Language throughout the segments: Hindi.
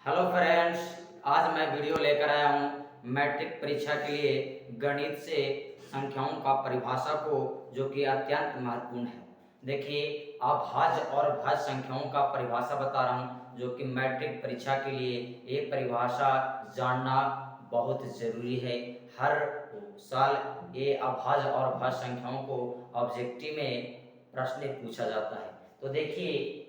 हेलो फ्रेंड्स, आज मैं वीडियो लेकर आया हूँ मैट्रिक परीक्षा के लिए गणित से संख्याओं का परिभाषा को, जो कि अत्यंत महत्वपूर्ण है। देखिए, अभाज्य और भाज्य संख्याओं का परिभाषा बता रहा हूँ, जो कि मैट्रिक परीक्षा के लिए ये परिभाषा जानना बहुत ज़रूरी है। हर साल ये अभाज्य और भाज्य संख्याओं को ऑब्जेक्टिव में प्रश्न पूछा जाता है। तो देखिए,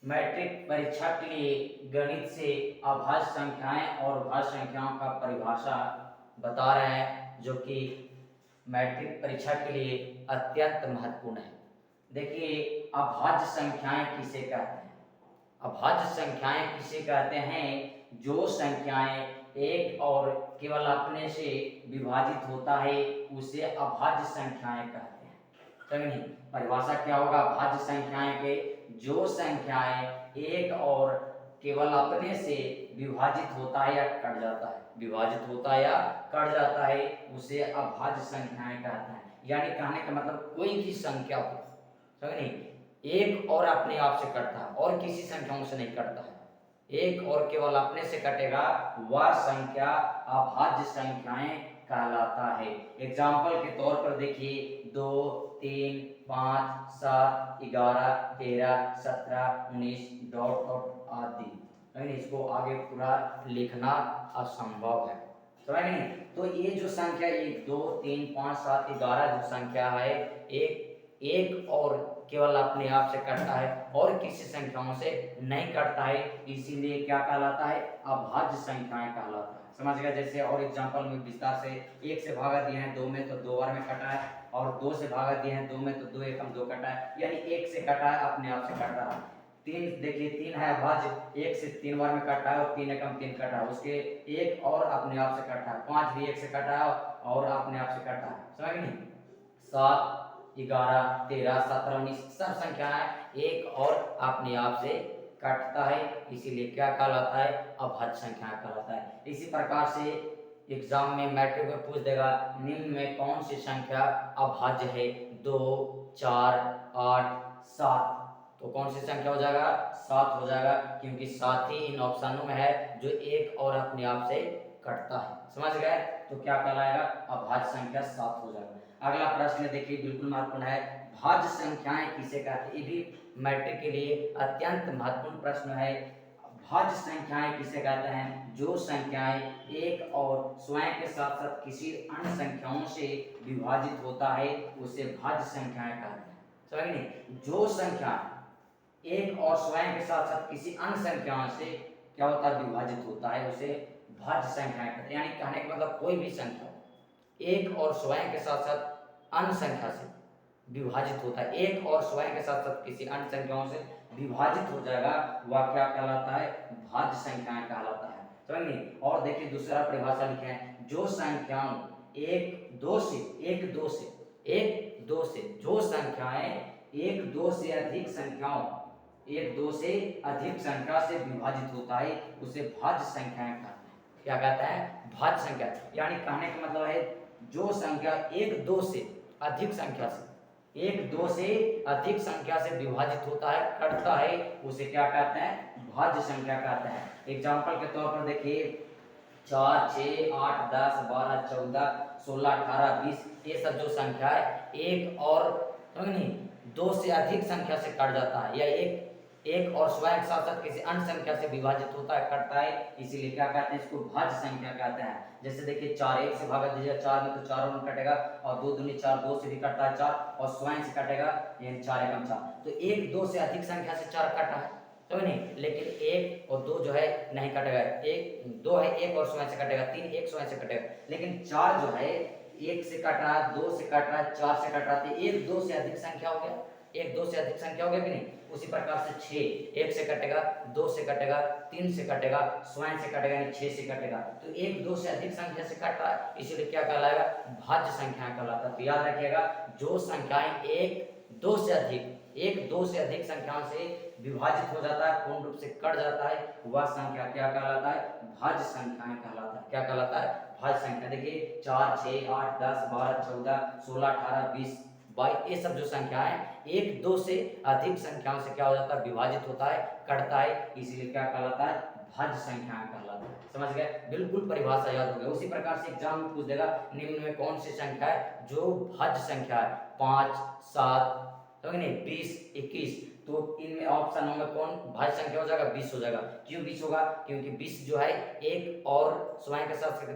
मैट्रिक परीक्षा के लिए गणित से अभाज्य संख्याएं और भाज्य संख्याओं का परिभाषा बता रहे हैं, जो कि मैट्रिक परीक्षा के लिए अत्यंत महत्वपूर्ण है। देखिए, अभाज्य संख्याएं किसे कहते हैं? अभाज्य संख्याएं किसे कहते हैं? जो संख्याएं एक और केवल अपने से विभाजित होता है, उसे अभाज्य संख्याएं कहते हैं। समझिए, परिभाषा क्या होगा अभाज्य संख्याएं के? जो संख्याएं एक और केवल अपने से विभाजित होता है या कट जाता है, विभाजित होता है या कट जाता है, उसे अभाज्य संख्याएं कहते हैं। यानी कहने का मतलब कोई भी संख्या हो, समझिए, एक और अपने आप से कटता है और किसी संख्याओं से नहीं कटता है, एक और केवल अपने से कटेगा, वह संख्या अभाज्य संख्याएं कहलाता है। एग्जाम्पल के तौर पर देखिए, 2, 3, 5, 7, 11, 13, 17, 19 डॉट डॉट आदि। लेकिन इसको आगे पूरा लिखना असंभव है, समझ नहीं। तो ये जो संख्या 1, 2, 3, 5, 7, 11 जो संख्या है, एक और केवल अपने आप से कटता है और किसी संख्याओं से नहीं कटता है, इसीलिए क्या कहलाता है? अभाज्य संख्याएं कहलाता है। समझ गया? जैसे और एग्जांपल में विस्तार से, 1 से भागा दिए हैं 2 में तो 2 बार में कटा है, और 2 से भागा दिए हैं 2 में तो 2 एकम 2 कटा है, यानी 1 से कटा है, अपने आप से कट रहा है। 3 देखिए, 3 है अभाज्य, 1 से 3 बार में कटा है और 3 एकम 3 कटा है, उसके एक और अपने आप से कटा है। 5 भी 1 से कटा है और अपने आप से कटा है, समझ नहीं। 7, 11, 13, 17, 19 सब संख्याएं एक और अपने आप से कटता है, इसीलिए क्या कहलाता है? अभाज्य संख्या कहलाता है। इसी प्रकार से एग्जाम में मैट्रिक में पूछ देगा, निम्न में कौन सी संख्या अभाज्य है? 2, 4, 8, 7। तो कौन सी संख्या हो जाएगा? 7 हो जाएगा, क्योंकि 7 ही इन ऑप्शनों में है जो एक और अपने आप से कटता है। समझ गए? तो क्या कहलाएगा? अभाज्य संख्या 7 हो जाएगा। अगला प्रश्न देखिए, बिल्कुल महत्वपूर्ण है, भाज्य संख्याएं किसे कहते हैं? ये भी मैट्रिक के लिए अत्यंत महत्वपूर्ण प्रश्न है। भाज्य संख्याएं किसे कहते हैं? जो संख्याएं एक और स्वयं के साथ साथ किसी अन्य संख्याओं से विभाजित होता है, उसे भाज्य संख्याएं कहते हैं। समझ नहीं? जो संख्या एक और स्वयं के साथ साथ किसी अन्य संख्याओं से क्या होता है? विभाजित होता है, उसे भाज्य संख्याएं कहते हैं। यानी कहने का मतलब कोई भी संख्या एक और स्वयं के साथ साथ अन्य संख्या से विभाजित होता है, एक और स्वयं के साथ साथ किसी अन्य संख्याओं से विभाजित हो जाएगा, वह क्या कहलाता है? भाज्य संख्याएं कहलाता है। समझिए, और देखिए दूसरा परिभाषा लिखे हैं, जो संख्याओं एक दो से जो संख्याएं एक दो से अधिक संख्याओं एक दो से अधिक संख्या से विभाजित होता है, उसे भाज्य संख्याएं कहते हैं। क्या कहता है? भाज्य संख्या। यानी कहने का मतलब है, जो संख्या एक दो से अधिक संख्या से विभाजित होता है, कटता है, उसे क्या कहते हैं? भाज्य संख्या कहते हैं। एग्जाम्पल के तौर पर देखिए, 4, 6, 8, 10, 12, 14, 16, 18, 20, ये सब जो संख्या है एक और नहीं, दो से अधिक संख्या से कट जाता है, या एक और स्वयं के साथ साथ किसी अन्य संख्या से विभाजित होता है, कटता है, इसीलिए क्या कहते हैं? इसको भाज्य संख्या कहते हैं। जैसे देखिए, 4 1 से भागा दीजिए 4 में तो 4 में कटेगा, और 2 दूनी 4, 2 से भी कटता है 4, और स्वयं से कटेगा, यानी 4 एकम 4। तो एक दो से अधिक संख्या से 4 कटा है, तो नहीं, लेकिन 1 और 2 जो है नहीं कटेगा। 1 2 है, 1 और स्वयं से कटेगा, 3 1 स्वयं से कटेगा, लेकिन 4 जो है 1 से कट रहा है, 2 से कट रहा है, 4 से कट रहा है, 1 2 से अधिक संख्या हो गया, 1 2 से अधिक संख्या हो गया कि नहीं। उसी प्रकार से 6 1 से कटेगा, 2 से कटेगा, 3 से कटेगा, स्वयं से कटेगा, यानी 6 से कटेगा। तो 1 2 से अधिक संख्या से कट रहा है, इसीलिए क्या कहलाएगा? भाज्य संख्या कहलाता है। तो याद रखिएगा, जो संख्याएं एक दो से अधिक संख्याओं से विभाजित हो जाता है, पूर्ण रूप से कट जाता है, वह संख्या क्या कहलाता है? भाज्य संख्याएं कहलाता है। क्या कहलाता है? भाज्य संख्या। देखिए, 4 6 8 10 12 14 16 18 20 बाई, ये सब जो संख्या है एक दो से अधिक संख्याओं से क्या हो जाता है, विभाजित होता है, कटता है, इसीलिए क्या कहलाता है, भाज्य संख्याएं कहलाता है। समझ गए, बिल्कुल परिभाषा याद हो गया। उसी प्रकार से एग्जाम में पूछ देगा निम्न में कौन सी संख्या है जो भाज्य संख्या है, 5, 7, समझ नहीं, 20, 21, तो इनमें ऑप्शन में कौन भाज्य संख्या हो जाएगा, 20 हो जाएगा। क्यों 20 होगा, क्योंकि 20 जो है एक और स्वयं के साथ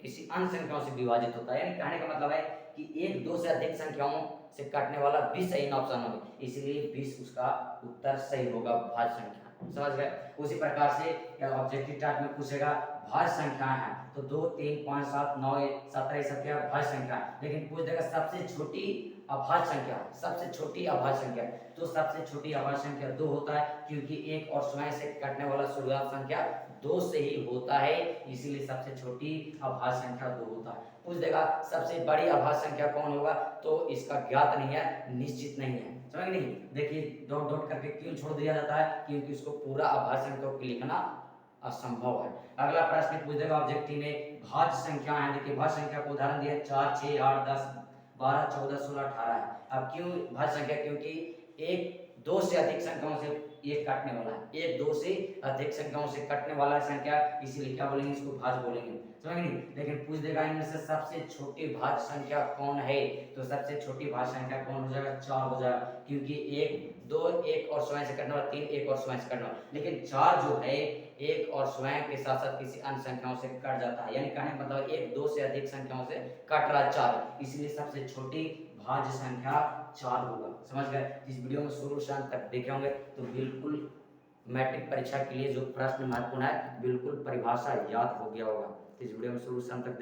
किसी अन्य संख्याओं से विभाजित होता है, यानी कहने का मतलब है कि एक दो से अधिक संख्याओं से काटने वाला 20 इन ऑप्शन में, इसलिए 20 उसका उत्तर सही होगा, भाज्य संख्या। समझ गए। उसी प्रकार से ऑब्जेक्टिव टाइप में पूछेगा भाज्य संख्याएं हैं, तो 2, 3, 5, 7, 9, 17 ये सब क्या भाज्य संख्या, लेकिन पूछ देगा सबसे छोटी अभाज्य संख्या, सबसे छोटी अभाज्य संख्या, तो सबसे छोटी अभाज्य संख्या 2 होता है, क्योंकि एक और स्वयं से काटने वाला शुरुआत संख्या 2 से ही होता है, इसीलिए सबसे छोटी अभाज्य संख्या 2 होता है। पूछ देगा सबसे बड़ी अभाज्य संख्या कौन होगा, तो इसका ज्ञात नहीं है, निश्चित नहीं है। समझ नहीं, देखिए डॉट डॉट करके क्यों छोड़ दिया जाता है, क्योंकि उसको पूरा अभाज्य संख्या को लिखना असंभव है। अगला प्रश्न पूछ देगा ऑब्जेक्टिव में भाज्य संख्या है, देखिए भाज्य संख्या को उदाहरण दिया 4, 6, 8, 10, 12, 14, 16, 18 है। अब क्यों भाज्य संख्या, क्योंकि एक दो से अधिक संख्याओं से ये काटने वाला है, एक दो से अधिक संख्याओं से कटने वाला संख्या, इसीलिए क्या बोलेंगे, इसको भाज्य बोलेंगे। समझ नहीं, लेकिन पूछ देगा इनमें से सबसे छोटी भाज्य संख्या कौन है, तो सबसे छोटी भाज्य संख्या कौन हो जाएगा, 4 हो जाएगा, क्योंकि एक दो एक और स्वयं से कटने वाला, 3 एक और स्वयं से कटने वाला, लेकिन 4 जो है एक और स्वयं के साथ साथ किसी अन्य संख्याओं से कट जाता है, यानी कहने का मतलब एक दो से अधिक संख्याओं से कट रहा 4, इसलिए सबसे छोटी भाज्य संख्या 4 होगा। समझ गए। इस वीडियो में शुरू से अंत तक देखे होंगे तो बिल्कुल मैट्रिक परीक्षा के लिए जो प्रश्न महत्वपूर्ण है, बिल्कुल परिभाषा याद हो गया होगा। इस वीडियो में शुरू से अंत तक